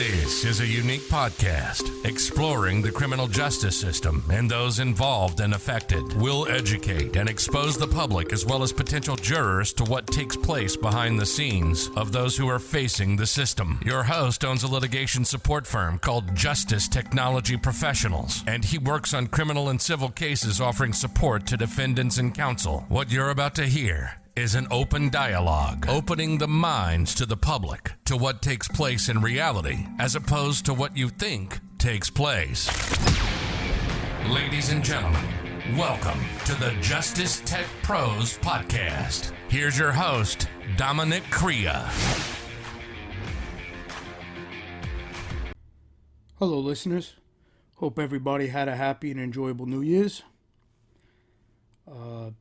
This is a unique podcast exploring the criminal justice system and those involved and affected. We'll educate and expose the public as well as potential jurors to what takes place behind the scenes of those who are facing the system. Your host owns a litigation support firm called Justice Technology Professionals, and he works on criminal and civil cases offering support to defendants and counsel. What you're about to hear is an open dialogue, opening the minds to the public to what takes place in reality as opposed to what you think takes place. Ladies and gentlemen, welcome to the Justice Tech Pros podcast. Here's your host, Dominick Crea. Hello, listeners. Hope everybody had a happy and enjoyable New Year's.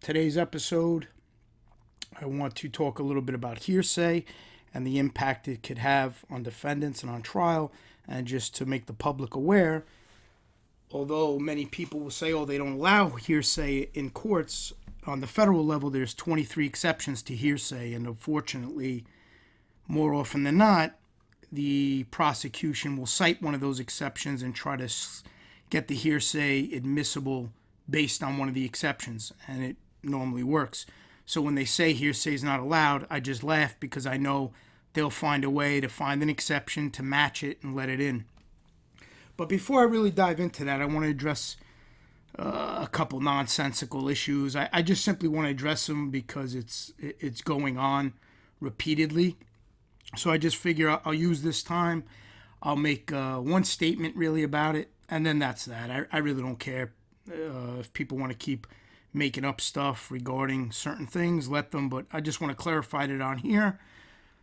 Today's episode, I want to talk a little bit about hearsay and the impact it could have on defendants and on trial, and just to make the public aware. Although many people will say, they don't allow hearsay in courts, on the federal level there's 23 exceptions to hearsay, and unfortunately, more often than not, the prosecution will cite one of those exceptions and try to get the hearsay admissible based on one of the exceptions, and it normally works. So when they say hearsay is not allowed, I just laugh because I know they'll find a way to find an exception to match it and let it in. But before I really dive into that, I want to address a couple nonsensical issues. I just simply want to address them because it's going on repeatedly. So I just figure I'll use this time. I'll make one statement really about it, and then that's that. I really don't care if people want to keep making up stuff regarding certain things, let them, but I just want to clarify it on here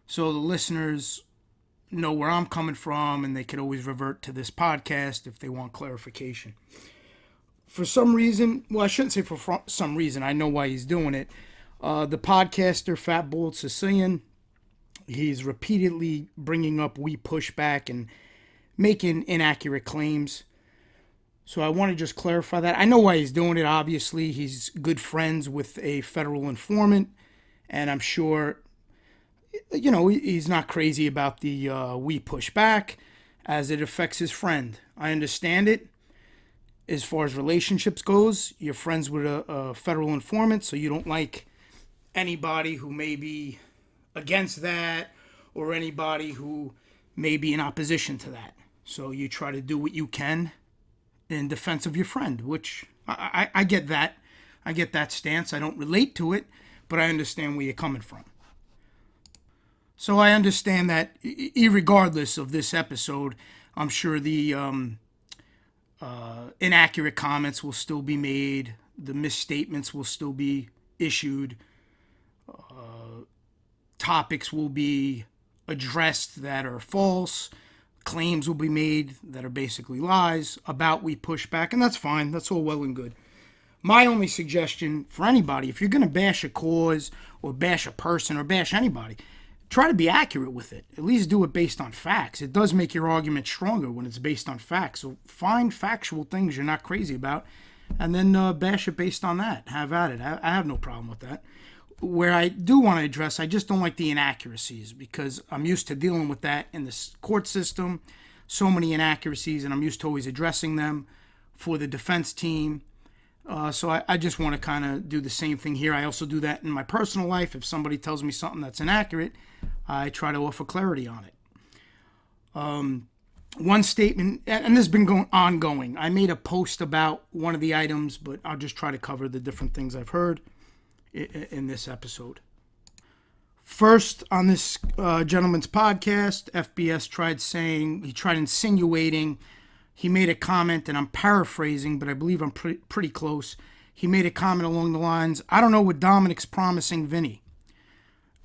so the listeners know where I'm coming from, and they could always revert to this podcast if they want clarification. For some reason, well, I shouldn't say for some reason, I know why he's doing it. The podcaster Fat Bald Sicilian, he's repeatedly bringing up WePushBack and making inaccurate claims. So I want to just clarify that. I know why he's doing it, obviously. He's good friends with a federal informant, and I'm sure, he's not crazy about the WePushBack as it affects his friend. I understand it. As far as relationships goes, you're friends with a federal informant, so you don't like anybody who may be against that or anybody who may be in opposition to that. So you try to do what you can in defense of your friend, which I get that. I get that stance. I don't relate to it, but I understand where you're coming from. So I understand that irregardless of this episode, I'm sure the inaccurate comments will still be made. The misstatements will still be issued. Topics will be addressed that are false. Claims will be made that are basically lies about WePushBack, and that's fine. That's all well and good. My only suggestion for anybody, if you're going to bash a cause or bash a person or bash anybody, try to be accurate with it. At least do it based on facts. It does make your argument stronger when it's based on facts. So find factual things you're not crazy about, and then bash it based on that. Have at it. I have no problem with that. Where I do want to address, I just don't like the inaccuracies, because I'm used to dealing with that in the court system. So many inaccuracies, and I'm used to always addressing them for the defense team. So I just want to kind of do the same thing here. I also do that in my personal life. If somebody tells me something that's inaccurate, I try to offer clarity on it. One statement, and this has been ongoing. I made a post about one of the items, but I'll just try to cover the different things I've heard in this episode. First, on this gentleman's podcast, FBS tried insinuating, he made a comment, and I'm paraphrasing, but I believe I'm pretty close. He made a comment along the lines, I don't know what Dominick's promising Vinny.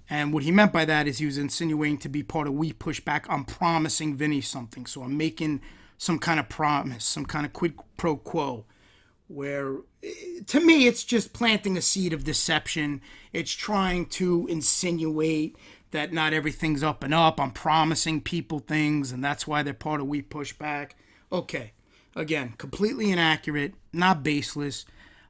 And what he meant by that is he was insinuating to be part of WePushBack. I'm promising Vinny something. So I'm making some kind of promise, some kind of quid pro quo, where to me it's just planting a seed of deception. It's trying to insinuate that not everything's up and up. I'm promising people things, and that's why they're part of WePushBack. Okay, again, completely inaccurate, not baseless.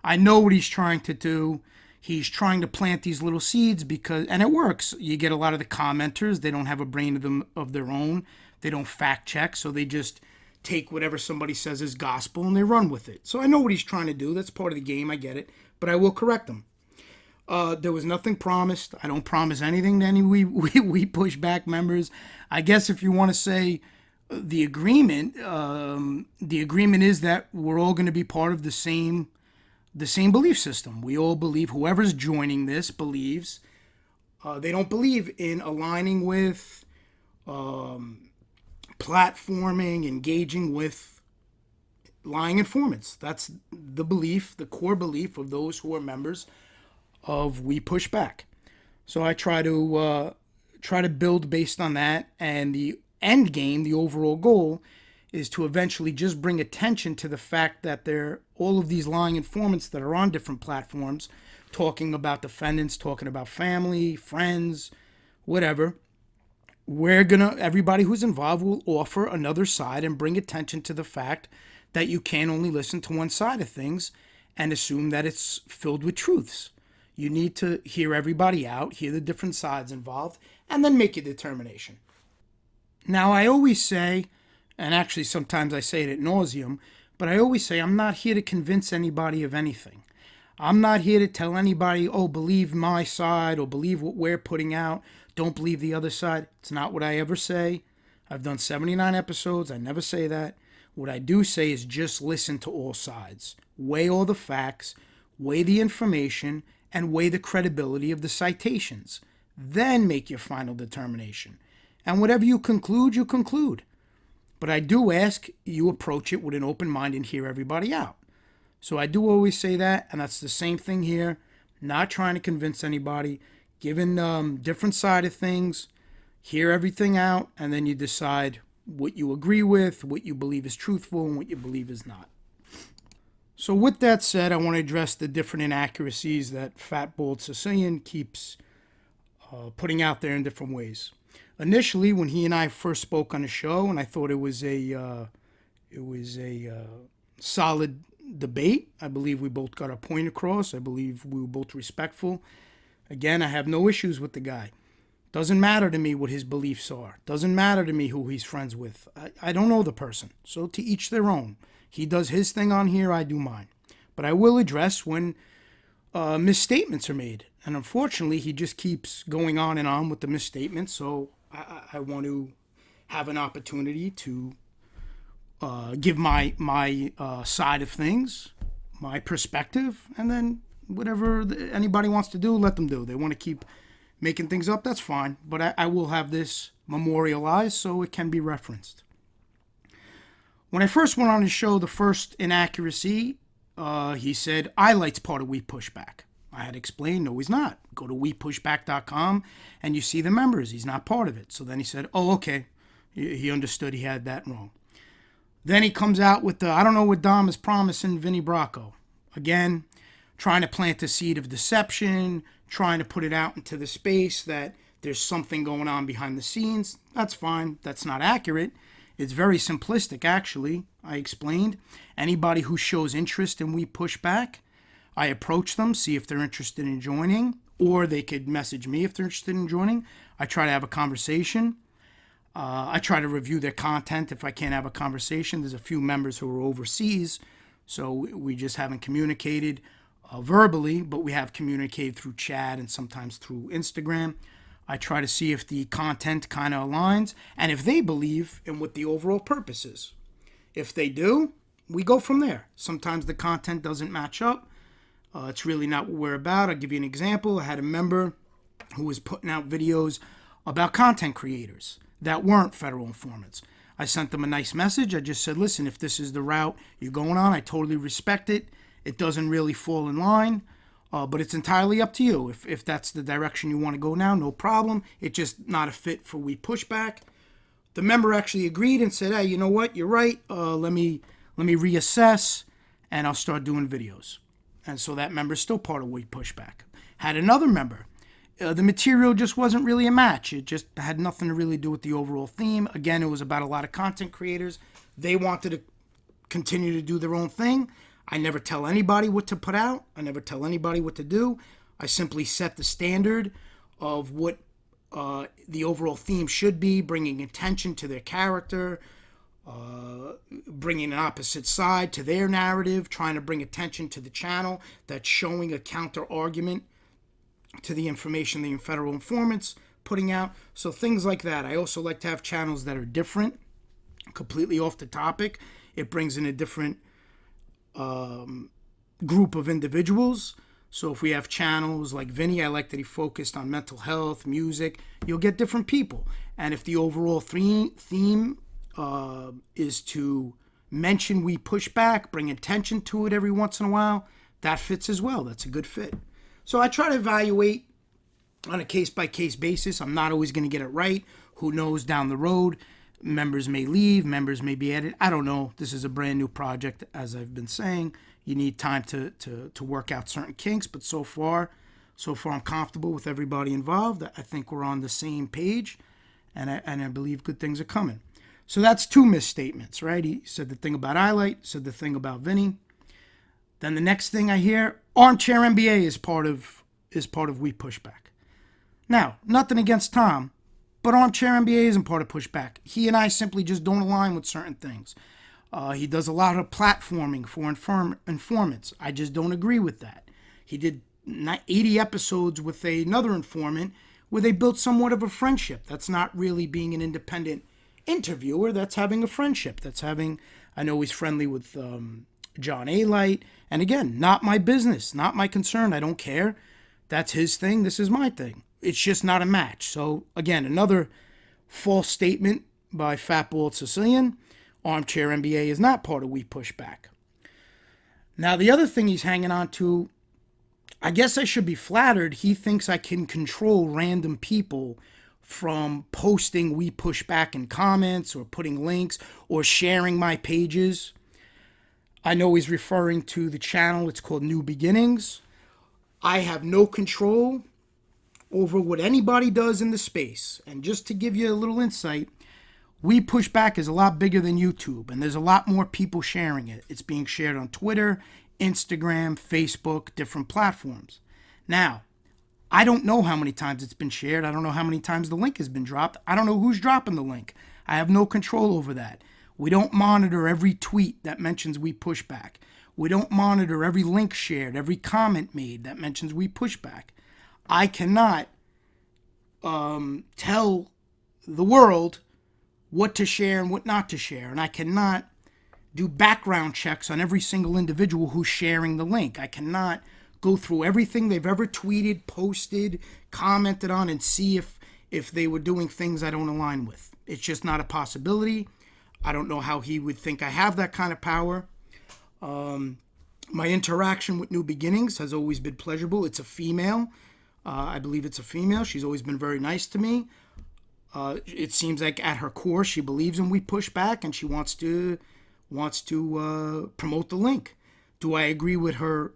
I know what he's trying to do. He's trying to plant these little seeds and it works. You get a lot of the commenters, they don't have a brain of their own. They don't fact check, so they just take whatever somebody says as gospel and they run with it. So I know what he's trying to do. That's part of the game. I get it. But I will correct him. There was nothing promised. I don't promise anything to any WePushBack members. I guess if you want to say the agreement is that we're all going to be part of the same belief system. We all believe, whoever's joining this believes, they don't believe in aligning with, platforming, engaging with lying informants. That's the belief, the core belief of those who are members of WePushBack. So I try to build based on that, and the end game, the overall goal, is to eventually just bring attention to the fact that all of these lying informants that are on different platforms, talking about defendants, talking about family, friends, whatever. Everybody who's involved will offer another side and bring attention to the fact that you can only listen to one side of things and assume that it's filled with truths. You need to hear everybody out, hear the different sides involved, and then make your determination. Now, I always say, and actually sometimes I say it ad nauseum, but I always say I'm not here to convince anybody of anything. I'm not here to tell anybody, oh, believe my side or believe what we're putting out. Don't believe the other side. It's not what I ever say. I've done 79 episodes. I never say that. What I do say is just listen to all sides. Weigh all the facts, weigh the information, and weigh the credibility of the citations. Then make your final determination. And whatever you conclude, you conclude. But I do ask you approach it with an open mind and hear everybody out. So I do always say that, and that's the same thing here. Not trying to convince anybody, giving different side of things, hear everything out, and then you decide what you agree with, what you believe is truthful, and what you believe is not. So with that said, I want to address the different inaccuracies that Fat Bald Sicilian keeps putting out there in different ways. Initially, when he and I first spoke on the show, and I thought it was a solid debate. I believe we both got our point across. I believe we were both respectful. Again, I have no issues with the guy. Doesn't matter to me what his beliefs are. Doesn't matter to me who he's friends with. I don't know the person. So to each their own. He does his thing on here, I do mine. But I will address when misstatements are made. And unfortunately, he just keeps going on and on with the misstatements. So I want to have an opportunity to give my side of things, my perspective, and then whatever anybody wants to do, let them do. They want to keep making things up, that's fine. But I will have this memorialized so it can be referenced. When I first went on his show, the first inaccuracy, he said, Ilight's part of WePushBack. I had explained, no, he's not. Go to WePushBack.com and you see the members. He's not part of it. So then he said, oh, okay. He understood he had that wrong. Then he comes out with I don't know what Dom is promising Vinny Bracco. Again, trying to plant the seed of deception, trying to put it out into the space that there's something going on behind the scenes. That's fine. That's not accurate. It's very simplistic, actually. I explained. Anybody who shows interest in WePushBack, I approach them, see if they're interested in joining, or they could message me if they're interested in joining. I try to have a conversation. I try to review their content if I can't have a conversation. There's a few members who are overseas, so we just haven't communicated verbally, but we have communicated through chat and sometimes through Instagram. I try to see if the content kind of aligns and if they believe in what the overall purpose is. If they do, we go from there. Sometimes the content doesn't match up. It's really not what we're about. I'll give you an example. I had a member who was putting out videos about content creators that weren't federal informants. I sent them a nice message. I just said, listen, if this is the route you're going on, I totally respect it. It doesn't really fall in line, but it's entirely up to you. If that's the direction you want to go now, no problem. It's just not a fit for WePushBack. The member actually agreed and said, hey, you know what? You're right. Let me reassess, and I'll start doing videos. And so that member is still part of WePushBack. Had another member. The material just wasn't really a match. It just had nothing to really do with the overall theme. Again, it was about a lot of content creators. They wanted to continue to do their own thing. I never tell anybody what to put out. I never tell anybody what to do. I simply set the standard of what the overall theme should be, bringing attention to their character, bringing an opposite side to their narrative, trying to bring attention to the channel that's showing a counter argument to the information the federal informants putting out. So things like that. I also like to have channels that are different, completely off the topic. It brings in a different group of individuals. So if we have channels like Vinny, I like that he focused on mental health, music. You'll get different people. And if the overall theme is to mention We Push Back, bring attention to it every once in a while, that fits as well. That's a good fit. So I try to evaluate on a case-by-case basis. I'm not always going to get it right. Who knows, down the road, members may leave, members may be added. I don't know. This is a brand new project, as I've been saying. You need time to work out certain kinks, but so far I'm comfortable with everybody involved. I think we're on the same page, and I believe good things are coming. So that's 2 misstatements, right? He said the thing about Highlight, said the thing about Vinny. Then the next thing I hear, Armchair MBA is part of WePushBack. Now, nothing against Tom, but Armchair MBA isn't part of Pushback. He and I simply just don't align with certain things. He does a lot of platforming for informants. I just don't agree with that. He did 80 episodes with another informant where they built somewhat of a friendship. That's not really being an independent interviewer. That's having a friendship. I know he's friendly with John A. Light. And again, not my business, not my concern. I don't care. That's his thing. This is my thing. It's just not a match. So again, another false statement by Fatbald Sicilian. Armchair MBA is not part of WePushBack. Now, the other thing he's hanging on to, I guess I should be flattered. He thinks I can control random people from posting WePushBack in comments or putting links or sharing my pages. I know he's referring to the channel. It's called New Beginnings. I have no control over what anybody does in the space. And just to give you a little insight, WePushBack is a lot bigger than YouTube, and there's a lot more people sharing it. It's being shared on Twitter, Instagram, Facebook, different platforms. Now, I don't know how many times it's been shared. I don't know how many times the link has been dropped. I don't know who's dropping the link. I have no control over that. We don't monitor every tweet that mentions WePushBack. We don't monitor every link shared, every comment made that mentions WePushBack. I cannot tell the world what to share and what not to share. And I cannot do background checks on every single individual who's sharing the link. I cannot go through everything they've ever tweeted, posted, commented on, and see if they were doing things I don't align with. It's just not a possibility. I don't know how he would think I have that kind of power. My interaction with New Beginnings has always been pleasurable. It's a female. I believe it's a female. She's always been very nice to me. It seems like at her core, she believes in WePushBack and she wants to promote the link. Do I agree with her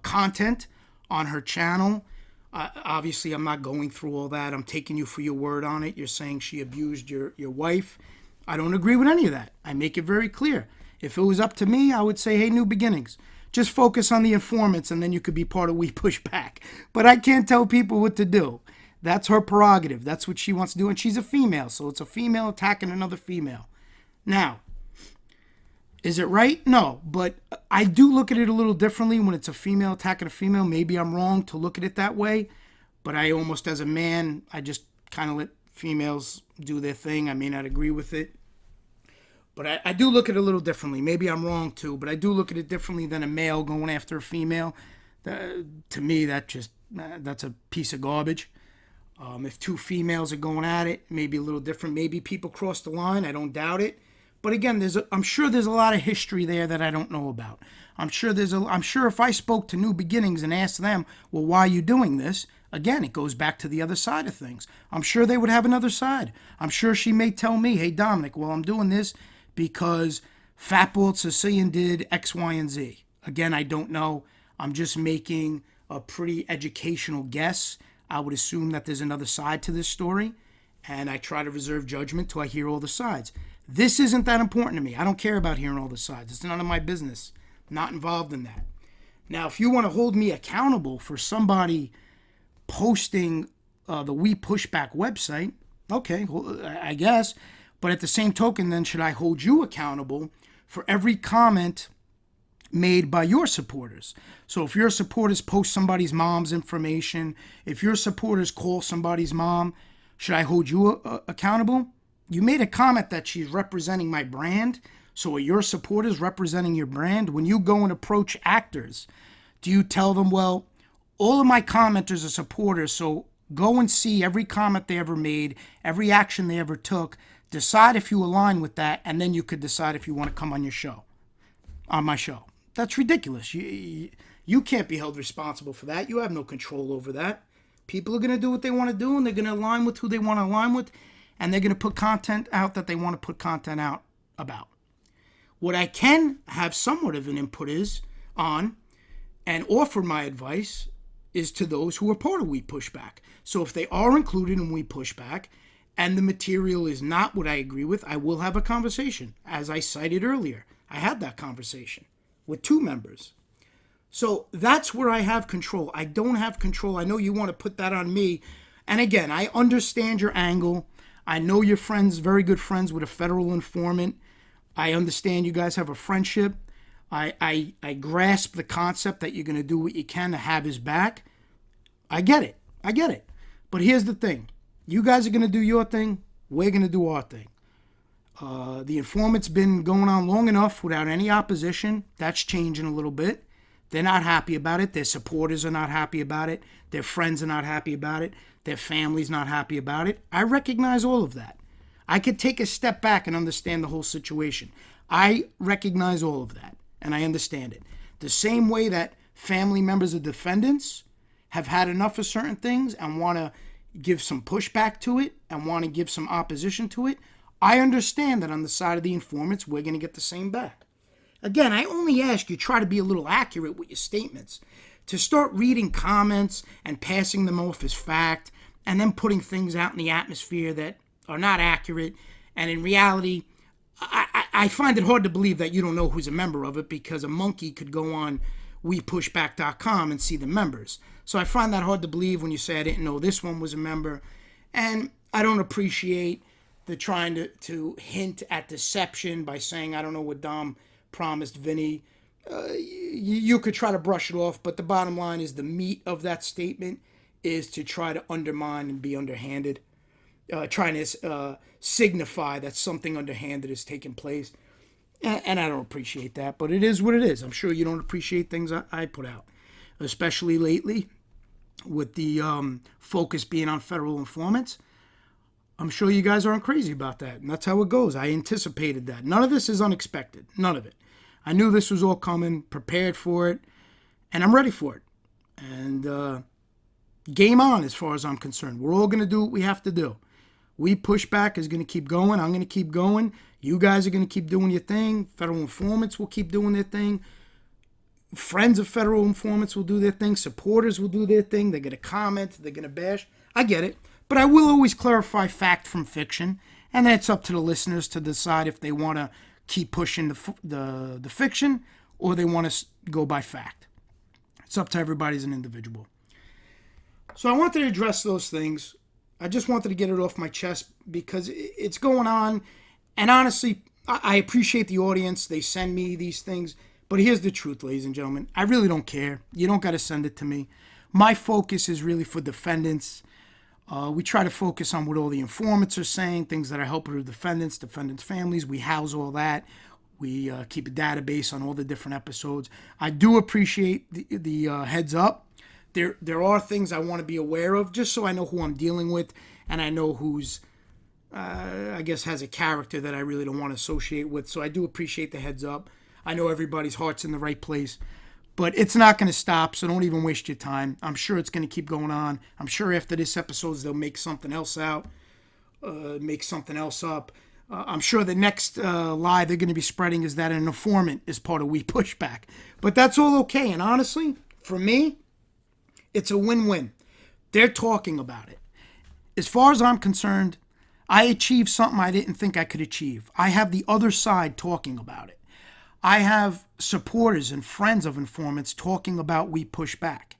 content on her channel? Obviously, I'm not going through all that. I'm taking you for your word on it. You're saying she abused your wife. I don't agree with any of that. I make it very clear. If it was up to me, I would say, hey, New Beginnings, just focus on the informants and then you could be part of WePushBack. But I can't tell people what to do. That's her prerogative. That's what she wants to do. And she's a female, so it's a female attacking another female. Now, is it right? No, but I do look at it a little differently when it's a female attacking a female. Maybe I'm wrong to look at it that way, but I almost, as a man, I just kind of let females do their thing. I may not agree with it, but I do look at it a little differently. Maybe I'm wrong too, but I do look at it differently than a male going after a female. To me, that's a piece of garbage. If two females are going at it, maybe a little different. Maybe people cross the line. I don't doubt it. But again, I'm sure there's a lot of history there that I don't know about. I'm sure if I spoke to New Beginnings and asked them, well, why are you doing this? Again, it goes back to the other side of things. I'm sure they would have another side. I'm sure she may tell me, hey, Dominick, well, I'm doing this because Fatbald Sicilian did X, Y, and Z. Again, I don't know. I'm just making a pretty educational guess. I would assume that there's another side to this story, and I try to reserve judgment till I hear all the sides. This isn't that important to me. I don't care about hearing all the sides. It's none of my business. I'm not involved in that. Now, if you want to hold me accountable for somebody posting the WePushBack website, okay, well, I guess. But at the same token, then, should I hold you accountable for every comment made by your supporters? So if your supporters post somebody's mom's information, if your supporters call somebody's mom, should I hold you accountable? You made a comment that she's representing my brand. So are your supporters representing your brand? When you go and approach actors, do you tell them, well, all of my commenters are supporters, so go and see every comment they ever made, every action they ever took, decide if you align with that, and then you could decide if you want to come on your show, on my show. That's ridiculous. You can't be held responsible for that. You have no control over that. People are going to do what they want to do, and they're going to align with who they want to align with, and they're going to put content out that they want to put content out about. What I can have somewhat of an input is on and offer my advice is to those who are part of WePushBack. So if they are included in WePushBack and the material is not what I agree with, I will have a conversation. As I cited earlier, I had that conversation with 2 members. So that's where I have control. I don't have control. I know you want to put that on me. And again, I understand your angle. I know you're friends, very good friends with a federal informant. I understand you guys have a friendship. I grasp the concept that you're going to do what you can to have his back. I get it. But here's the thing. You guys are going to do your thing. We're going to do our thing. The informant's been going on long enough without any opposition. That's changing a little bit. They're not happy about it. Their supporters are not happy about it. Their friends are not happy about it. Their family's not happy about it. I recognize all of that. I could take a step back and understand the whole situation. I recognize all of that, and I understand it. The same way that family members of defendants have had enough of certain things and want to give some pushback to it and want to give some opposition to it, I understand that on the side of the informants, we're going to get the same back. Again, I only ask you try to be a little accurate with your statements. To start reading comments and passing them off as fact and then putting things out in the atmosphere that are not accurate, and in reality, I find it hard to believe that you don't know who's a member of it, because a monkey could go on WePushBack.com and see the members. So I find that hard to believe when you say I didn't know this one was a member. And I don't appreciate the trying to hint at deception by saying I don't know what Dom promised Vinny. You could try to brush it off, but the bottom line is the meat of that statement is to try to undermine and be underhanded, trying to signify that something underhanded is taking place. And I don't appreciate that, but it is what it is. I'm sure you don't appreciate things I put out, especially lately with the focus being on federal informants. I'm sure you guys aren't crazy about that, and that's how it goes. I anticipated that. None of this is unexpected. None of it. I knew this was all coming, prepared for it, and I'm ready for it. And game on as far as I'm concerned. We're all going to do what we have to do. WePushBack is going to keep going. I'm going to keep going. You guys are going to keep doing your thing. Federal informants will keep doing their thing. Friends of federal informants will do their thing. Supporters will do their thing. They're going to comment. They're going to bash. I get it. But I will always clarify fact from fiction. And then it's up to the listeners to decide if they want to keep pushing the fiction or they want to go by fact. It's up to everybody as an individual. So I wanted to address those things. I just wanted to get it off my chest because it's going on. And honestly, I appreciate the audience. They send me these things. But here's the truth, ladies and gentlemen. I really don't care. You don't got to send it to me. My focus is really for defendants. We try to focus on what all the informants are saying, things that are helping the defendants families. We house all that. We keep a database on all the different episodes. I do appreciate the heads up. There are things I want to be aware of, just so I know who I'm dealing with, and I know who's, I guess, has a character that I really don't want to associate with. So I do appreciate the heads up. I know everybody's heart's in the right place. But it's not going to stop, so don't even waste your time. I'm sure it's going to keep going on. I'm sure after this episode, they'll make something else out, make something else up. I'm sure the next lie they're going to be spreading is that an informant is part of WePushBack. But that's all okay. And honestly, for me, it's a win-win. They're talking about it. As far as I'm concerned, I achieved something I didn't think I could achieve. I have the other side talking about it. I have supporters and friends of informants talking about WePushBack.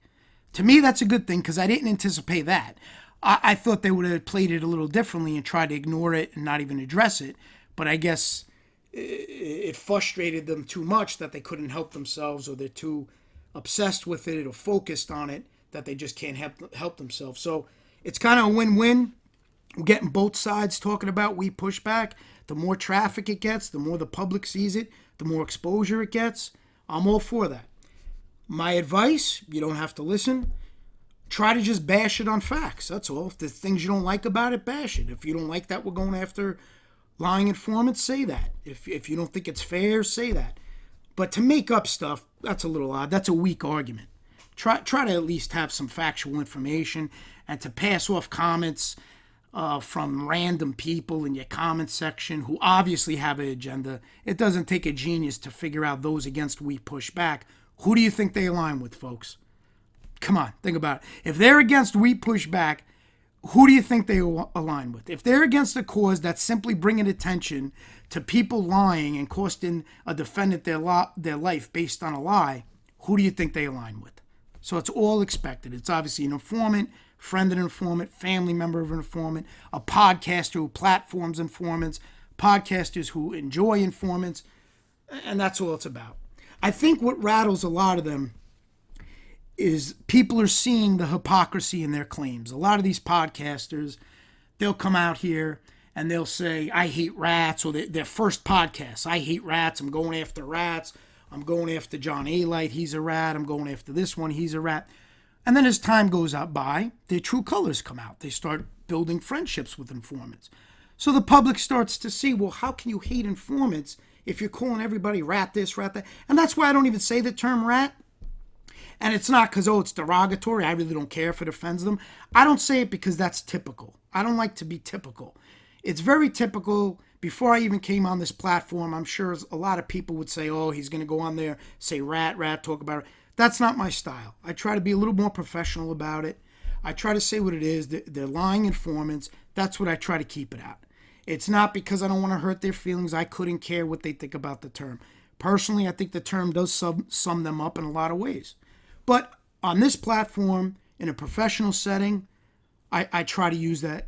To me, that's a good thing because I didn't anticipate that. I thought they would have played it a little differently and tried to ignore it and not even address it. But I guess it frustrated them too much that they couldn't help themselves, or they're too obsessed with it or focused on it that they just can't help themselves. So it's kind of a win-win. We're getting both sides talking about WePushBack. The more traffic it gets, the more the public sees it, the more exposure it gets. I'm all for that. My advice, you don't have to listen. Try to just bash it on facts. That's all. If there's things you don't like about it, bash it. If you don't like that we're going after lying informants, say that. If you don't think it's fair, say that. But to make up stuff, that's a little odd. That's a weak argument. Try to at least have some factual information, and to pass off comments from random people in your comment section who obviously have an agenda. It doesn't take a genius to figure out those against WePushBack. Who do you think they align with, folks? Come on, think about it. If they're against WePushBack, who do you think they align with? If they're against a cause that's simply bringing attention to people lying and costing a defendant their life based on a lie, who do you think they align with? So it's all expected. It's obviously an informant, friend of an informant, family member of an informant, a podcaster who platforms informants, podcasters who enjoy informants, and that's all it's about. I think what rattles a lot of them is people are seeing the hypocrisy in their claims. A lot of these podcasters, they'll come out here and they'll say, I hate rats, or their first podcast, I hate rats, I'm going after rats, I'm going after John A-Light, he's a rat, I'm going after this one, he's a rat. And then as time goes by, their true colors come out. They start building friendships with informants. So the public starts to see, well, how can you hate informants if you're calling everybody rat this, rat that? And that's why I don't even say the term rat. And it's not because, it's derogatory. I really don't care if it offends them. I don't say it because that's typical. I don't like to be typical. It's very typical. Before I even came on this platform, I'm sure a lot of people would say, he's going to go on there, say rat, talk about it. That's not my style. I try to be a little more professional about it. I try to say what it is. They're lying informants. That's what I try to keep it at. It's not because I don't want to hurt their feelings. I couldn't care what they think about the term. Personally, I think the term does sum them up in a lot of ways. But on this platform, in a professional setting, I try to use that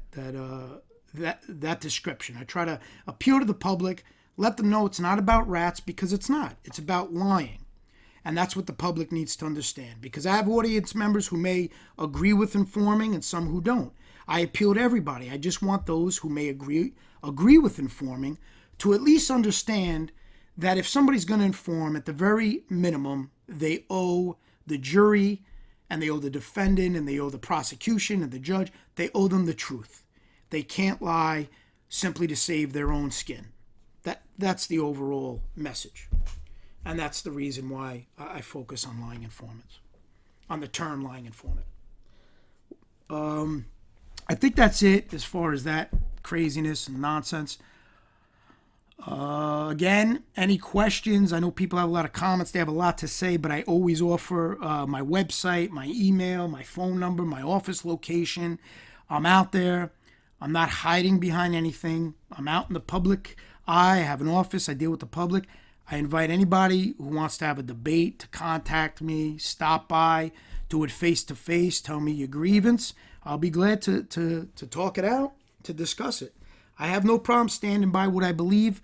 description. I try to appeal to the public, let them know it's not about rats, because it's not. It's about lying. And that's what the public needs to understand, because I have audience members who may agree with informing and some who don't. I appeal to everybody. I just want those who may agree with informing to at least understand that if somebody's going to inform, at the very minimum, they owe the jury, and they owe the defendant, and they owe the prosecution and the judge, they owe them the truth. They can't lie simply to save their own skin. That's the overall message. And that's the reason why I focus on lying informants, on the term lying informant. I think that's it as far as that craziness and nonsense. Again, any questions? I know people have a lot of comments. They have a lot to say, but I always offer my website, my email, my phone number, my office location. I'm out there. I'm not hiding behind anything. I'm out in the public eye. I have an office. I deal with the public. I invite anybody who wants to have a debate to contact me, stop by, do it face-to-face, tell me your grievance. I'll be glad to talk it out, to discuss it. I have no problem standing by what I believe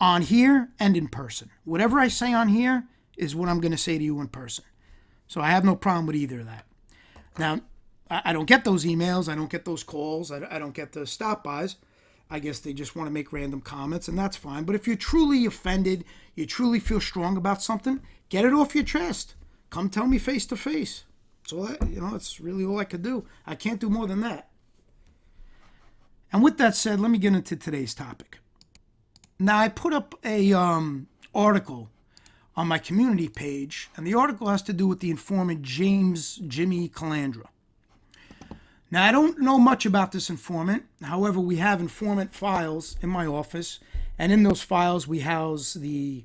on here and in person. Whatever I say on here is what I'm going to say to you in person. So I have no problem with either of that. Now, I don't get those emails. I don't get those calls. I don't get the stop-bys. I guess they just want to make random comments, and that's fine. But if you're truly offended, you truly feel strong about something, get it off your chest. Come tell me face-to-face. So, that's really all I could do. I can't do more than that. And with that said, let me get into today's topic. Now, I put up a article on my community page, and the article has to do with the informant Jimmy Calandra. Now, I don't know much about this informant. However, we have informant files in my office, and in those files, we house the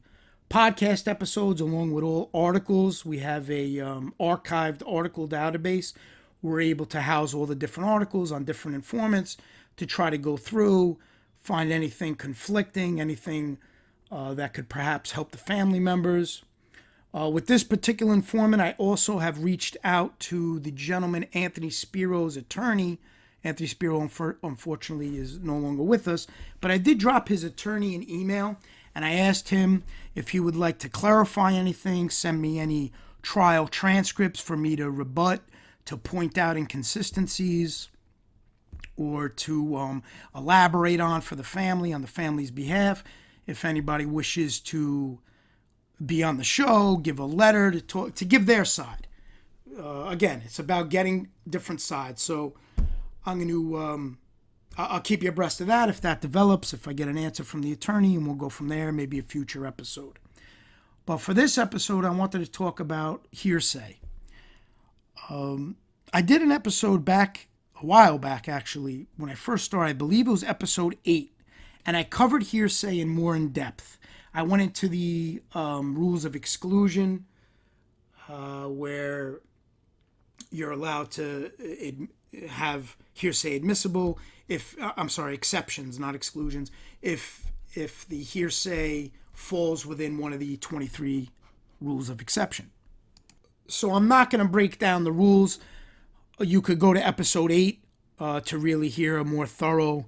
podcast episodes along with all articles. We have a archived article database. We're able to house all the different articles on different informants to try to go through, find anything conflicting, anything that could perhaps help the family members. With this particular informant, I also have reached out to the gentleman Anthony Spiro's attorney Anthony Spiro, unfortunately, is no longer with us. But I did drop his attorney an email, and I asked him if he would like to clarify anything, send me any trial transcripts for me to rebut, to point out inconsistencies, or to elaborate on for the family, on the family's behalf. If anybody wishes to be on the show, give a letter to talk, to give their side. Again, it's about getting different sides. So I'm going to, I'll keep you abreast of that if that develops, if I get an answer from the attorney, and we'll go from there, maybe a future episode. But for this episode, I wanted to talk about hearsay. I did an episode back, a while back actually, when I first started. I believe it was episode 8, and I covered hearsay in more in depth. I went into the rules of exclusion, where you're allowed to have hearsay admissible if, exceptions, not exclusions, if the hearsay falls within one of the 23 rules of exception. So I'm not going to break down the rules. You could go to episode 8 to really hear a more thorough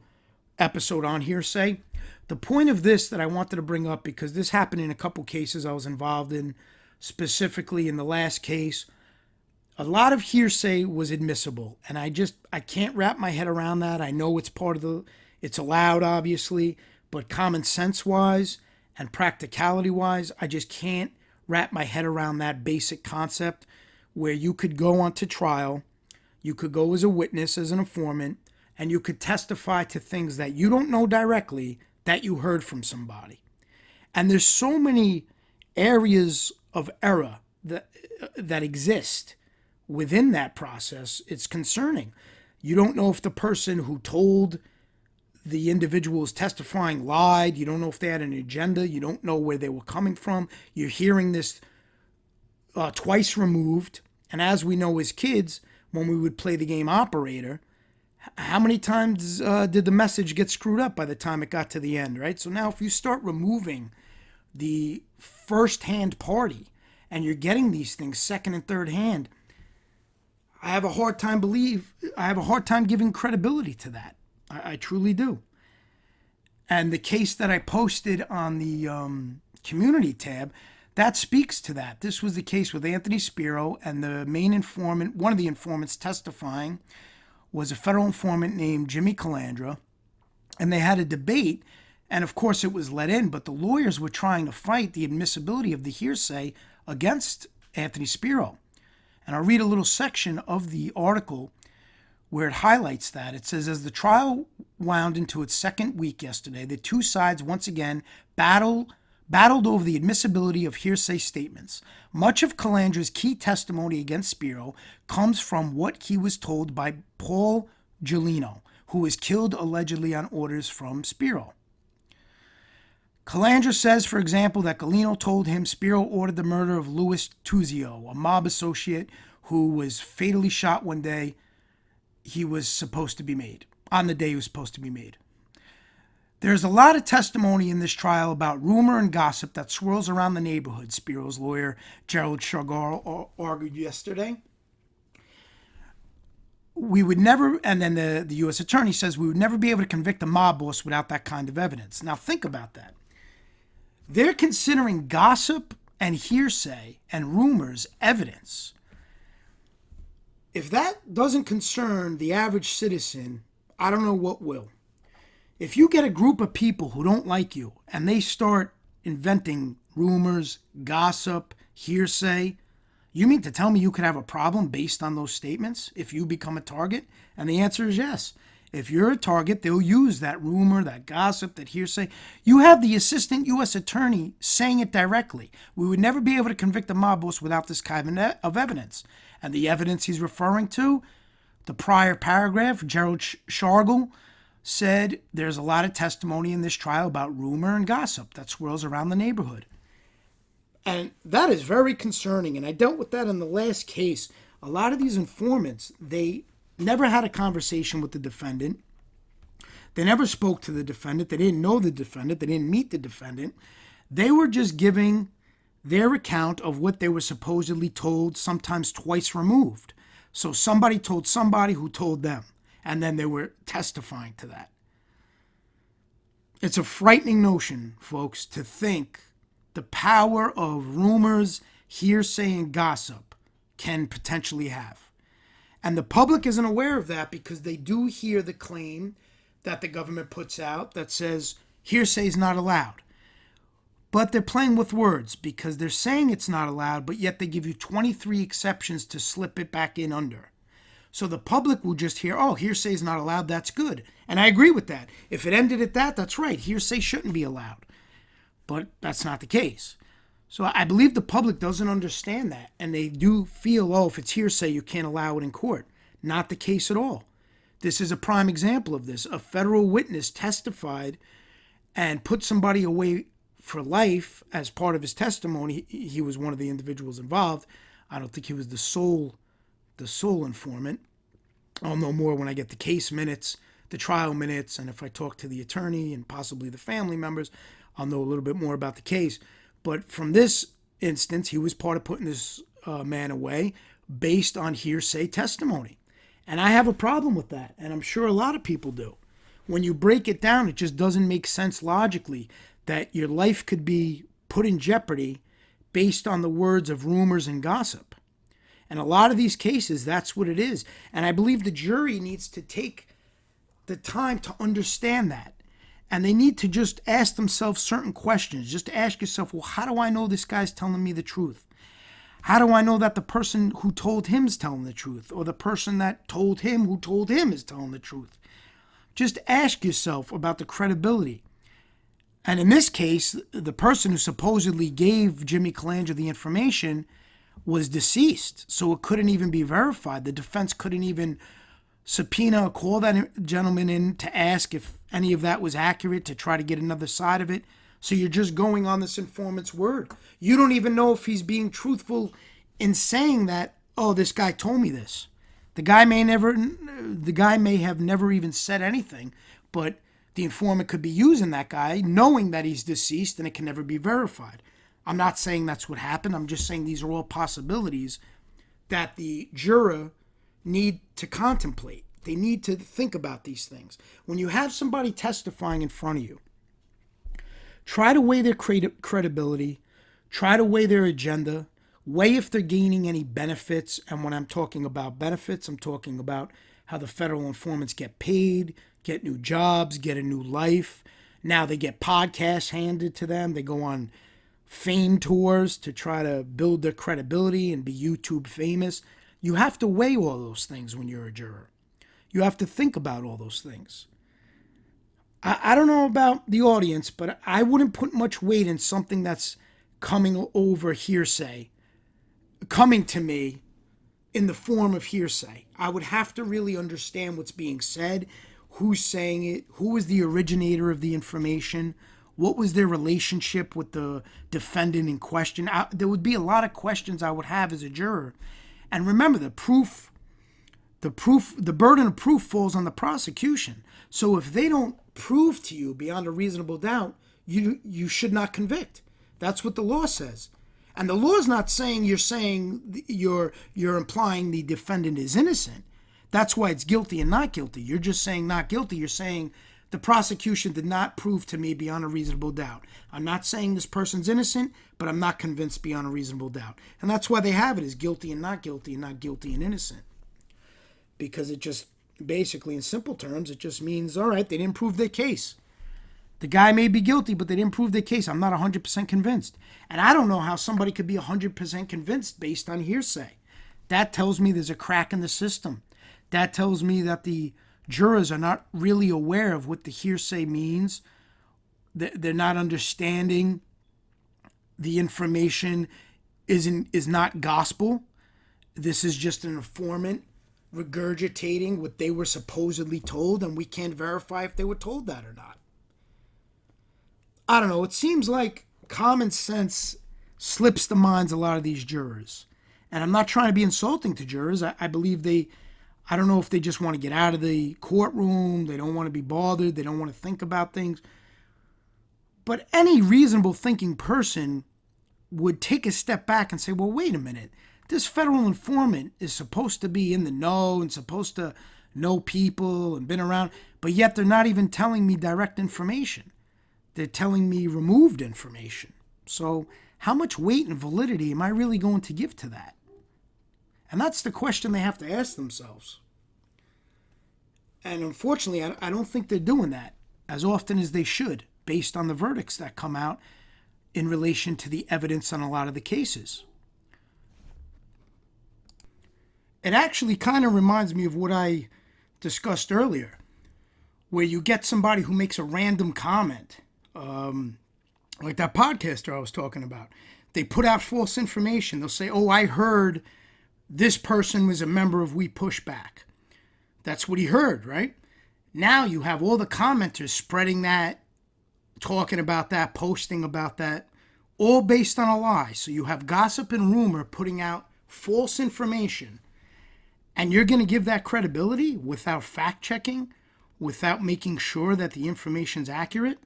episode on hearsay. The point of this that I wanted to bring up, because this happened in a couple cases I was involved in, specifically in the last case, a lot of hearsay was admissible, and I can't wrap my head around that. I know it's allowed, obviously, but common sense wise and practicality wise, I just can't wrap my head around that basic concept where you could go onto trial, you could go as a witness, as an informant, and you could testify to things that you don't know directly that you heard from somebody. And there's so many areas of error that exist within that process. It's concerning. You don't know if the person who told the individuals testifying lied. You don't know if they had an agenda. You don't know where they were coming from. You're hearing this twice removed. And as we know as kids, when we would play the game operator, how many times did the message get screwed up by the time it got to the end, right? So now if you start removing the first-hand party and you're getting these things second and third hand, I have a hard time giving credibility to that. I truly do. And the case that I posted on the community tab, that speaks to that. This was the case with Anthony Spiro, and the main informant, one of the informants testifying, was a federal informant named Jimmy Calandra, and they had a debate, and of course it was let in, but the lawyers were trying to fight the admissibility of the hearsay against Anthony Spiro. And I'll read a little section of the article where it highlights that. It says, as the trial wound into its second week yesterday, the two sides once again battled over the admissibility of hearsay statements. Much of Calandra's key testimony against Spiro comes from what he was told by Paul Gelino, who was killed allegedly on orders from Spiro. Calandra says, for example, that Gelino told him Spiro ordered the murder of Louis Tuzio, a mob associate who was fatally shot one day he was supposed to be made, on the day he was supposed to be made. There's a lot of testimony in this trial about rumor and gossip that swirls around the neighborhood, Spiro's lawyer, Gerald Chagar, argued yesterday. We would never, and then the U.S. attorney says we would never be able to convict a mob boss without that kind of evidence. Now think about that. They're considering gossip and hearsay and rumors evidence. If that doesn't concern the average citizen, I don't know what will. If you get a group of people who don't like you and they start inventing rumors, gossip, hearsay, you mean to tell me you could have a problem based on those statements if you become a target? And the answer is yes. If you're a target, they'll use that rumor, that gossip, that hearsay. You have the assistant U.S. attorney saying it directly. We would never be able to convict a mob boss without this kind of evidence. And the evidence he's referring to, the prior paragraph, Gerald Shargel said there's a lot of testimony in this trial about rumor and gossip that swirls around the neighborhood. And that is very concerning. And I dealt with that in the last case. A lot of these informants, they never had a conversation with the defendant. They never spoke to the defendant. They didn't know the defendant. They didn't meet the defendant. They were just giving their account of what they were supposedly told, sometimes twice removed. So somebody told somebody who told them. and then they were testifying to that. It's a frightening notion, folks, to think the power of rumors, hearsay, and gossip can potentially have. And the public isn't aware of that because they do hear the claim that the government puts out that says hearsay is not allowed. But they're playing with words because they're saying it's not allowed, but yet they give you 23 exceptions to slip it back in under. So the public will just hear, oh, hearsay is not allowed, that's good. And I agree with that. If it ended at that, that's right. Hearsay shouldn't be allowed. But that's not the case. So I believe the public doesn't understand that. And they do feel, oh, if it's hearsay, you can't allow it in court. Not the case at all. This is a prime example of this. A federal witness testified and put somebody away for life as part of his testimony. He was one of the individuals involved. I don't think he was the sole informant. I'll know more when I get the case minutes, the trial minutes, and if I talk to the attorney and possibly the family members, I'll know a little bit more about the case. But from this instance, he was part of putting this man away based on hearsay testimony. And I have a problem with that, and I'm sure a lot of people do. When you break it down, it just doesn't make sense logically that your life could be put in jeopardy based on the words of rumors and gossip. And a lot of these cases, that's what it is. And I believe the jury needs to take the time to understand that. And they need to just ask themselves certain questions. Just ask yourself, well, how do I know this guy's telling me the truth? How do I know that the person who told him is telling the truth? Or the person that told him who told him is telling the truth? Just ask yourself about the credibility. And in this case, the person who supposedly gave Jimmy Calandra the information was deceased, so it couldn't even be verified. The defense couldn't even subpoena or call that gentleman in to ask if any of that was accurate, to try to get another side of it. So you're just going on this informant's word. You don't even know if he's being truthful in saying that, oh, this guy told me this. The guy may have never even said anything, but the informant could be using that guy knowing that he's deceased and it can never be verified. I'm not saying that's what happened. I'm just saying these are all possibilities that the juror need to contemplate. They need to think about these things. When you have somebody testifying in front of you, try to weigh their credibility, try to weigh their agenda, weigh if they're gaining any benefits. And when I'm talking about benefits, I'm talking about how the federal informants get paid, get new jobs, get a new life. Now they get podcasts handed to them. They go on fame tours to try to build their credibility and be YouTube famous. You have to weigh all those things when you're a juror. You have to think about all those things. I don't know about the audience, but I wouldn't put much weight in something that's coming over hearsay, coming to me in the form of hearsay. I would have to really understand what's being said, who's saying it, who was the originator of the information, what was their relationship with the defendant in question. There would be a lot of questions I would have as a juror. And remember, the burden of proof falls on the prosecution. So if they don't prove to you beyond a reasonable doubt, you should not convict. That's what the law says. And the law is not saying you're implying the defendant is innocent. That's why it's guilty and not guilty. You're just saying not guilty. You're saying the prosecution did not prove to me beyond a reasonable doubt. I'm not saying this person's innocent, but I'm not convinced beyond a reasonable doubt. And that's why they have it as guilty and not guilty and innocent. Because it just, basically in simple terms, it just means, all right, they didn't prove their case. The guy may be guilty, but they didn't prove their case. I'm not 100% convinced. And I don't know how somebody could be 100% convinced based on hearsay. That tells me there's a crack in the system. That tells me that the jurors are not really aware of what the hearsay means. They're not understanding the information is not gospel. This is just an informant regurgitating what they were supposedly told, and we can't verify if they were told that or not. I don't know. It seems like common sense slips the minds of a lot of these jurors. And I'm not trying to be insulting to jurors. I believe I don't know if they just want to get out of the courtroom. They don't want to be bothered. They don't want to think about things. But any reasonable thinking person would take a step back and say, well, wait a minute. This federal informant is supposed to be in the know and supposed to know people and been around, but yet they're not even telling me direct information. They're telling me removed information. So how much weight and validity am I really going to give to that? And that's the question they have to ask themselves. And unfortunately, I don't think they're doing that as often as they should, based on the verdicts that come out in relation to the evidence on a lot of the cases. It actually kind of reminds me of what I discussed earlier, where you get somebody who makes a random comment, like that podcaster I was talking about. They put out false information. They'll say, oh, I heard this person was a member of WePushBack. That's what he heard, right? Now you have all the commenters spreading that, talking about that, posting about that, all based on a lie. So you have gossip and rumor putting out false information, and you're going to give that credibility without fact-checking, without making sure that the information's accurate?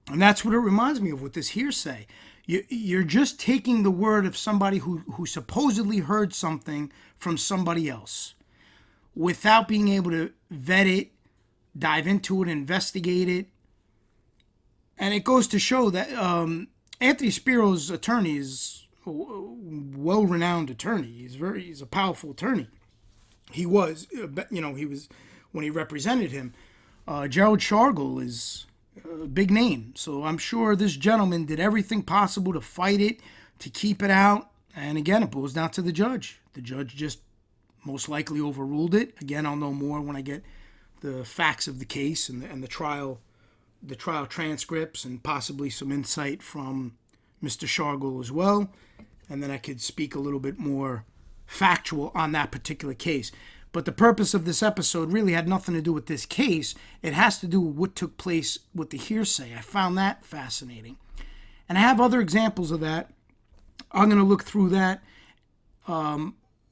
And that's what it reminds me of with this hearsay. You're just taking the word of somebody who supposedly heard something from somebody else without being able to vet it, dive into it, investigate it. And it goes to show that Anthony Spiro's attorney is a well-renowned attorney. He's a powerful attorney. He was when he represented him. Gerald Shargel is a big name. So I'm sure this gentleman did everything possible to fight it, to keep it out. And again, it boils down to the judge. The judge just most likely overruled it. Again, I'll know more when I get the facts of the case and the trial transcripts, and possibly some insight from Mr. Shargel as well. And then I could speak a little bit more factual on that particular case. But the purpose of this episode really had nothing to do with this case. It has to do with what took place with the hearsay. I found that fascinating. And I have other examples of that. I'm going to look through that.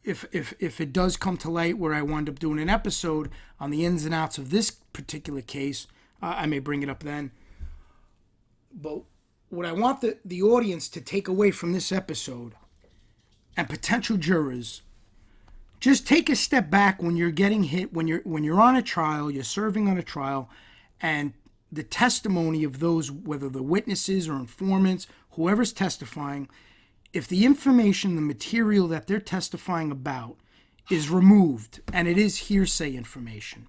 If it does come to light where I wind up doing an episode on the ins and outs of this particular case, I may bring it up then. But what I want the audience to take away from this episode, and potential jurors, just take a step back when you're getting hit, when you're on a trial, you're serving on a trial, and the testimony of those, whether the witnesses or informants, whoever's testifying, if the information, the material that they're testifying about is removed, and it is hearsay information,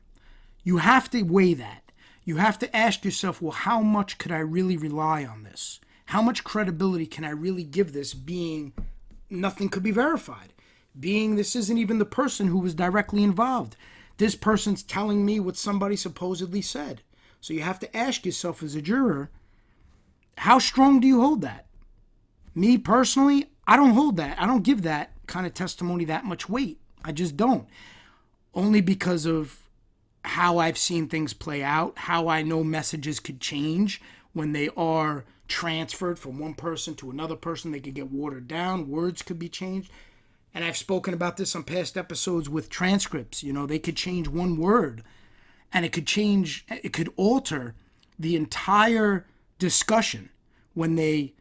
you have to weigh that. You have to ask yourself, well, how much could I really rely on this? How much credibility can I really give this, being nothing could be verified? Being this isn't even the person who was directly involved. This person's telling me what somebody supposedly said. So you have to ask yourself as a juror, how strong do you hold that? Me personally, I don't hold that. I don't give that kind of testimony that much weight. I just don't. Only because of how I've seen things play out, how I know messages could change when they are transferred from one person to another person. They could get watered down. Words could be changed. And I've spoken about this on past episodes with transcripts. They could change one word, and it could alter the entire discussion when they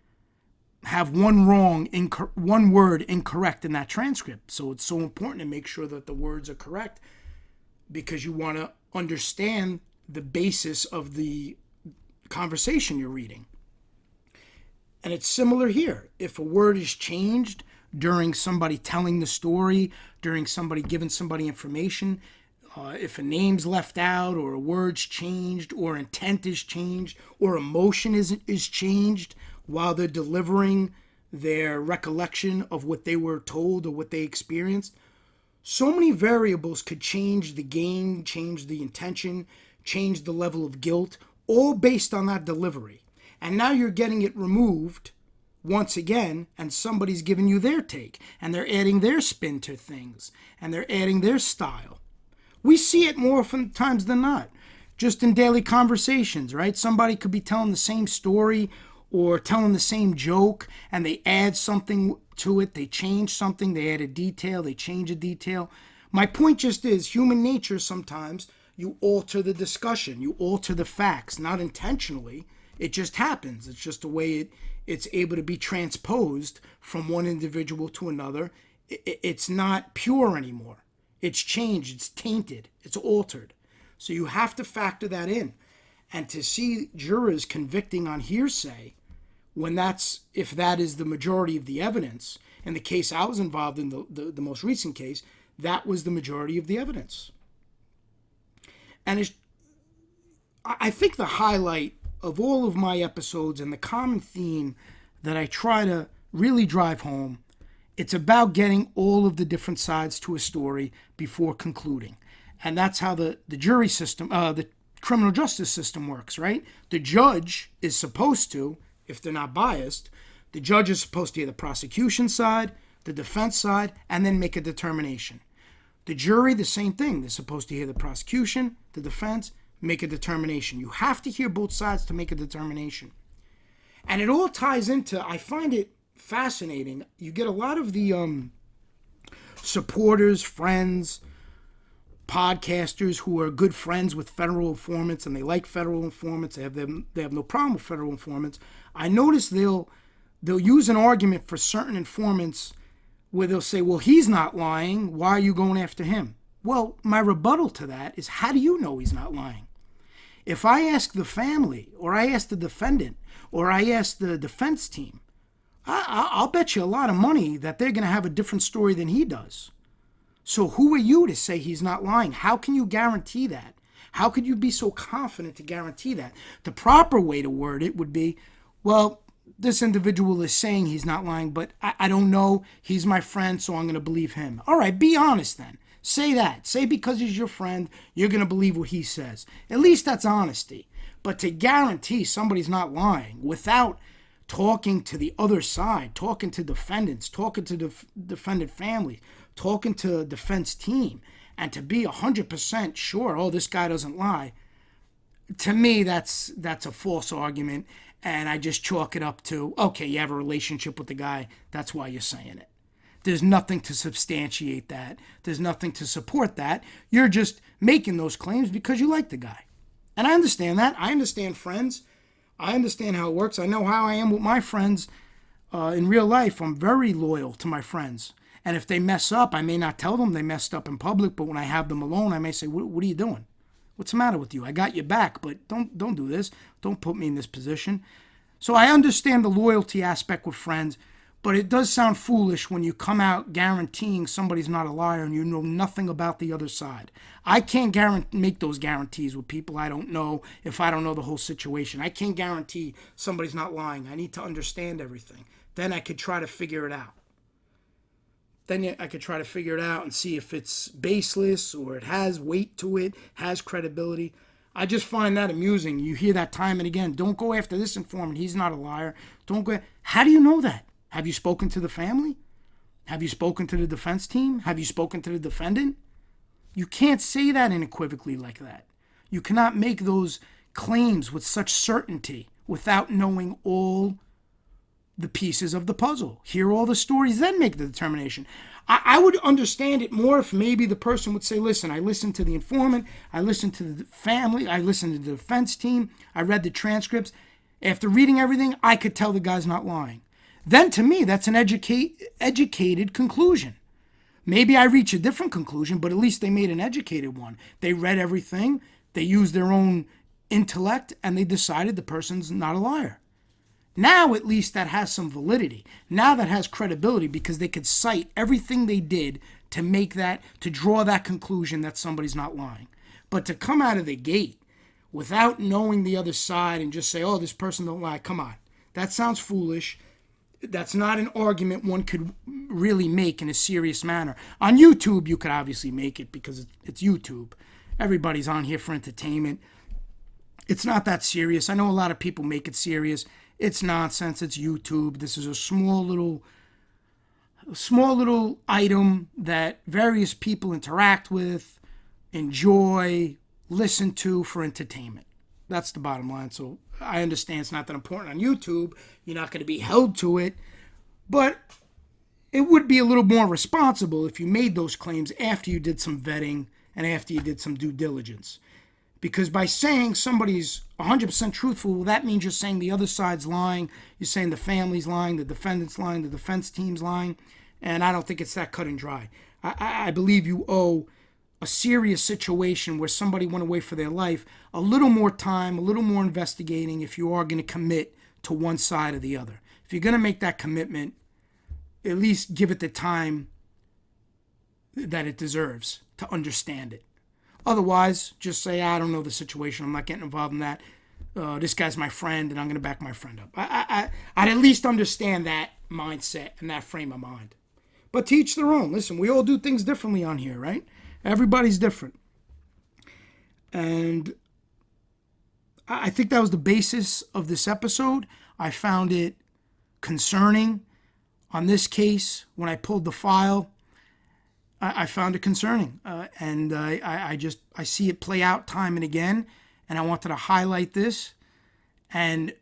have one word incorrect in that transcript. So it's so important to make sure that the words are correct, because you want to understand the basis of the conversation you're reading. And it's similar here. If a word is changed during somebody telling the story, during somebody giving somebody information, if a name's left out, or a word's changed, or intent is changed, or emotion is changed while they're delivering their recollection of what they were told or what they experienced, so many variables could change the game, change the intention, change the level of guilt, all based on that delivery. And now you're getting it removed once again, and somebody's giving you their take, and they're adding their spin to things, and they're adding their style. We see it more often times than not, just in daily conversations, right? Somebody could be telling the same story or telling the same joke, and they add something to it, they change something, they add a detail, they change a detail. My point just is, human nature, sometimes you alter the discussion, you alter the facts, not intentionally. It just happens. It's just the way it's able to be transposed from one individual to another. It's not pure anymore. It's changed, it's tainted, it's altered. So you have to factor that in. And to see jurors convicting on hearsay, if that is the majority of the evidence, in the case I was involved in, the most recent case, that was the majority of the evidence. And I think the highlight of all of my episodes and the common theme that I try to really drive home, it's about getting all of the different sides to a story before concluding. And that's how the jury system, the criminal justice system works, right? The judge is supposed to, if they're not biased, the judge is supposed to hear the prosecution side, the defense side, and then make a determination. The jury, the same thing. They're supposed to hear the prosecution, the defense, make a determination. You have to hear both sides to make a determination. And it all ties into, I find it fascinating. You get a lot of the supporters, friends, podcasters who are good friends with federal informants, and they like federal informants. They have no problem with federal informants. I notice they'll use an argument for certain informants where they'll say, well, he's not lying. Why are you going after him? Well, my rebuttal to that is, how do you know he's not lying? If I ask the family, or I ask the defendant, or I ask the defense team, I'll bet you a lot of money that they're going to have a different story than he does. So who are you to say he's not lying? How can you guarantee that? How could you be so confident to guarantee that? The proper way to word it would be, well, this individual is saying he's not lying, but I don't know. He's my friend, so I'm going to believe him. All right, be honest then. Say that. Say because he's your friend, you're going to believe what he says. At least that's honesty. But to guarantee somebody's not lying without talking to the other side, talking to defendants, talking to defendant families, talking to defense team, and to be 100% sure, oh, this guy doesn't lie, to me, that's a false argument, and I just chalk it up to, okay, you have a relationship with the guy, that's why you're saying it. There's nothing to substantiate that. There's nothing to support that. You're just making those claims because you like the guy. And I understand that. I understand friends. I understand how it works. I know how I am with my friends in real life. I'm very loyal to my friends. And if they mess up, I may not tell them they messed up in public, but when I have them alone, I may say, what are you doing? What's the matter with you? I got your back, but don't do this. Don't put me in this position. So I understand the loyalty aspect with friends, but it does sound foolish when you come out guaranteeing somebody's not a liar and you know nothing about the other side. I can't make those guarantees with people I don't know if I don't know the whole situation. I can't guarantee somebody's not lying. I need to understand everything. Then I could try to figure it out. Then I could try to figure it out and see if it's baseless or it has weight to it, has credibility. I just find that amusing. You hear that time and again. Don't go after this informant. He's not a liar. Don't go. How do you know that? Have you spoken to the family? Have you spoken to the defense team? Have you spoken to the defendant? You can't say that unequivocally like that. You cannot make those claims with such certainty without knowing all the pieces of the puzzle. Hear all the stories, then make the determination. I would understand it more if maybe the person would say, listen, I listened to the informant, I listened to the family, I listened to the defense team, I read the transcripts. After reading everything, I could tell the guy's not lying. Then to me, that's an educated conclusion. Maybe I reach a different conclusion, but at least they made an educated one. They read everything, they used their own intellect, and they decided the person's not a liar. Now at least that has some validity. Now that has credibility because they could cite everything they did to make that, to draw that conclusion that somebody's not lying. But to come out of the gate without knowing the other side and just say, oh, this person don't lie, come on. That sounds foolish. That's not an argument one could really make in a serious manner. On YouTube, you could obviously make it because it's YouTube. Everybody's on here for entertainment. It's not that serious. I know a lot of people make it serious. It's nonsense. It's YouTube. This is a small little item that various people interact with, enjoy, listen to for entertainment. That's the bottom line. So I understand it's not that important on YouTube. You're not going to be held to it. But it would be a little more responsible if you made those claims after you did some vetting and after you did some due diligence. Because by saying somebody's 100% truthful, well, that means you're saying the other side's lying. You're saying the family's lying, the defendant's lying, the defense team's lying. And I don't think it's that cut and dry. I believe you owe a serious situation where somebody went away for their life a little more time, a little more investigating if you are going to commit to one side or the other. If you're going to make that commitment, at least give it the time that it deserves to understand it. Otherwise, just say, I don't know the situation. I'm not getting involved in that. This guy's my friend, and I'm going to back my friend up. I'd at least understand that mindset and that frame of mind. But to each their own. Listen, we all do things differently on here, right? Everybody's different. And I think that was the basis of this episode. I found it concerning on this case. When I pulled the file, I found it concerning. And I see it play out time and again. And I wanted to highlight this and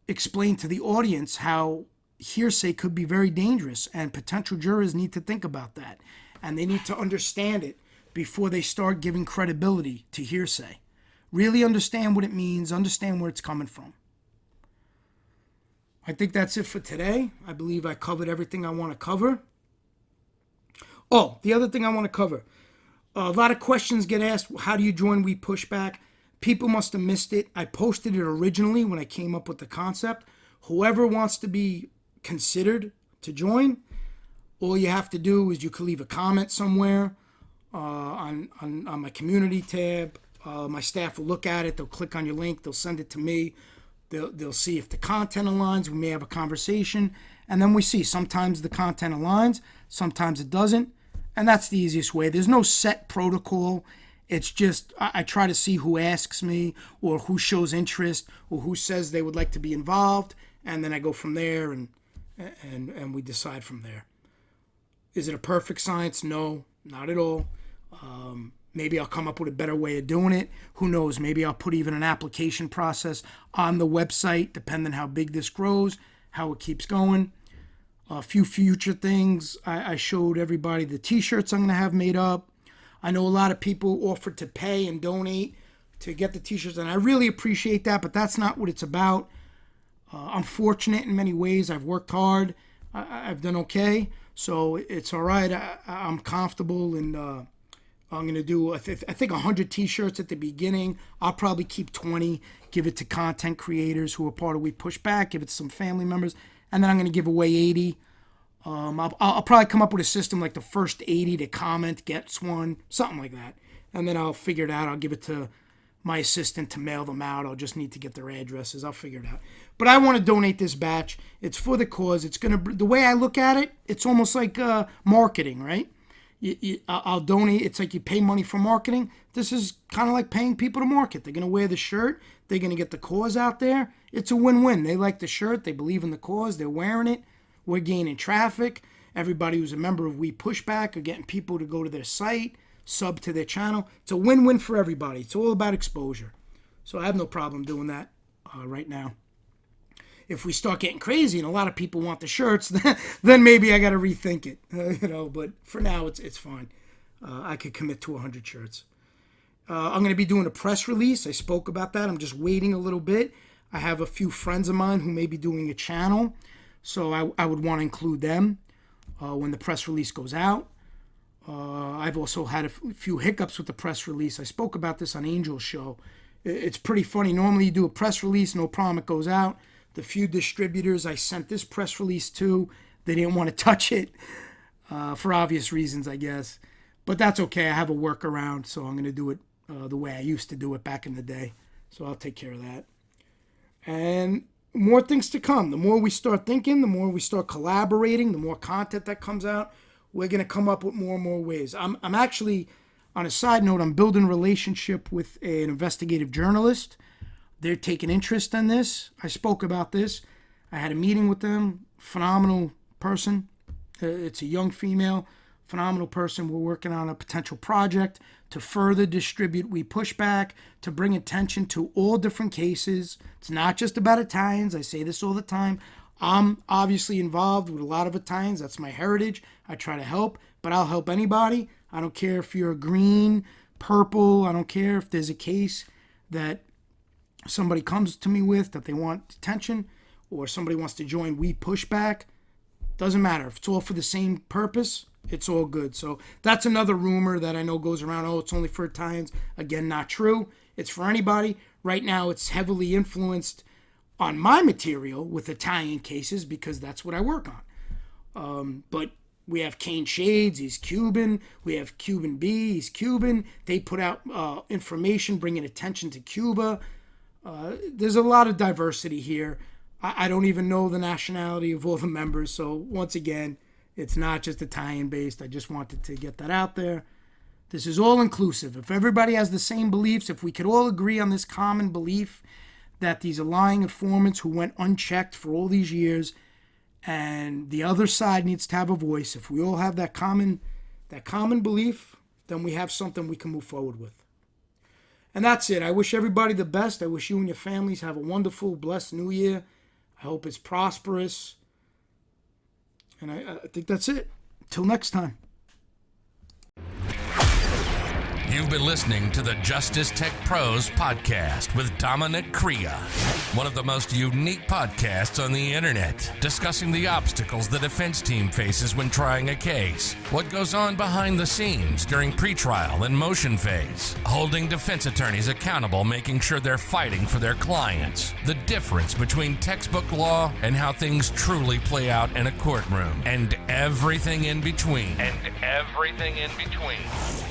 explain to the audience how hearsay could be very dangerous, and potential jurors need to think about that. And they need to understand it before they start giving credibility to hearsay. Really understand what it means, understand where it's coming from. I think that's it for today. I believe I covered everything I want to cover. Oh, the other thing I want to cover. A lot of questions get asked, how do you join WePushBack? People must have missed it. I posted it originally when I came up with the concept. Whoever wants to be considered to join, all you have to do is you can leave a comment somewhere on my community tab. My staff will look at it. They'll click on your link. They'll send it to me. They'll see if the content aligns. We may have a conversation. And then we see. Sometimes the content aligns. Sometimes it doesn't. And that's the easiest way. There's no set protocol. It's just I try to see who asks me or who shows interest or who says they would like to be involved. And then I go from there and we decide from there. Is it a perfect science? No, not at all. Maybe I'll come up with a better way of doing it. Who knows? Maybe I'll put even an application process on the website, depending how big this grows, how it keeps going. A few future things. I showed everybody the t-shirts I'm going to have made up. I know a lot of people offered to pay and donate to get the t-shirts, and I really appreciate that, but that's not what it's about. I'm fortunate in many ways. I've worked hard. I've done okay, so it's all right. I'm comfortable, and I'm going to do, I think 100 t-shirts at the beginning. I'll probably keep 20, give it to content creators who are part of WePushBack, give it to some family members, and then I'm going to give away 80. I'll probably come up with a system like the first 80 to comment gets one, something like that. And then I'll figure it out. I'll give it to my assistant to mail them out. I'll just need to get their addresses. I'll figure it out. But I want to donate this batch. It's for the cause. It's going to, the way I look at it, it's almost like marketing, right? I'll donate. It's like you pay money for marketing. This is kind of like paying people to market. They're going to wear the shirt. They're going to get the cause out there. It's a win-win. They like the shirt. They believe in the cause. They're wearing it. We're gaining traffic. Everybody who's a member of WePushBack are getting people to go to their site, sub to their channel. It's a win-win for everybody. It's all about exposure. So I have no problem doing that right now. If we start getting crazy and a lot of people want the shirts, then maybe I got to rethink it. But for now, it's fine. I could commit to 100 shirts. I'm going to be doing a press release. I spoke about that. I'm just waiting a little bit. I have a few friends of mine who may be doing a channel. So I would want to include them when the press release goes out. I've also had a few hiccups with the press release. I spoke about this on Angel's show. It's pretty funny. Normally you do a press release, no problem, it goes out. The few distributors I sent this press release to, they didn't want to touch it for obvious reasons, I guess. But that's okay. I have a workaround, so I'm going to do it the way I used to do it back in the day. So I'll take care of that. And more things to come. The more we start thinking, the more we start collaborating, the more content that comes out, we're going to come up with more and more ways. I'm actually, on a side note, I'm building a relationship with an investigative journalist. They're taking interest in this. I spoke about this. I had a meeting with them. Phenomenal person. It's a young female. Phenomenal person. We're working on a potential project to further distribute WePushBack, to bring attention to all different cases. It's not just about Italians. I say this all the time. I'm obviously involved with a lot of Italians. That's my heritage. I try to help, but I'll help anybody. I don't care if you're green, purple. I don't care if there's a case that somebody comes to me with that they want attention, or somebody wants to join WePushBack. Doesn't matter. If it's all for the same purpose, it's all good. So that's another rumor that I know goes around. Oh, it's only for Italians. Again, not true. It's for anybody. Right now, it's heavily influenced on my material with Italian cases because that's what I work on. But we have Kane Shades, he's Cuban. We have Cuban B, he's Cuban. They put out information bringing attention to Cuba. There's a lot of diversity here. I don't even know the nationality of all the members. So once again, it's not just Italian-based. I just wanted to get that out there. This is all inclusive. If everybody has the same beliefs, if we could all agree on this common belief that these are lying informants who went unchecked for all these years, and the other side needs to have a voice. If we all have that common belief, then we have something we can move forward with. And that's it. I wish everybody the best. I wish you and your families have a wonderful, blessed New Year. I hope it's prosperous. And I think that's it. Till next time. You've been listening to the Justice Tech Pros podcast with Dominick Crea, one of the most unique podcasts on the internet, discussing the obstacles the defense team faces when trying a case, what goes on behind the scenes during pretrial and motion phase, holding defense attorneys accountable, making sure they're fighting for their clients, the difference between textbook law and how things truly play out in a courtroom, and everything in between.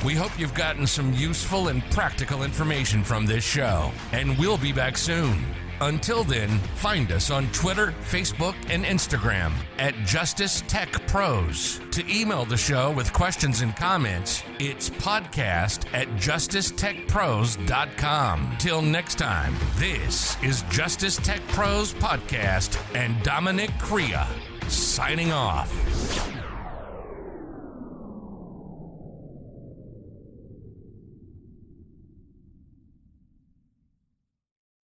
We hope you've gotten some useful and practical information from this show, and we'll be back soon. Until then, find us on Twitter, Facebook, and Instagram at Justice Tech Pros. To email the show with questions and comments, it's podcast@justicetechpros.com. Till next time, this is Justice Tech Pros Podcast and Dominick Crea signing off.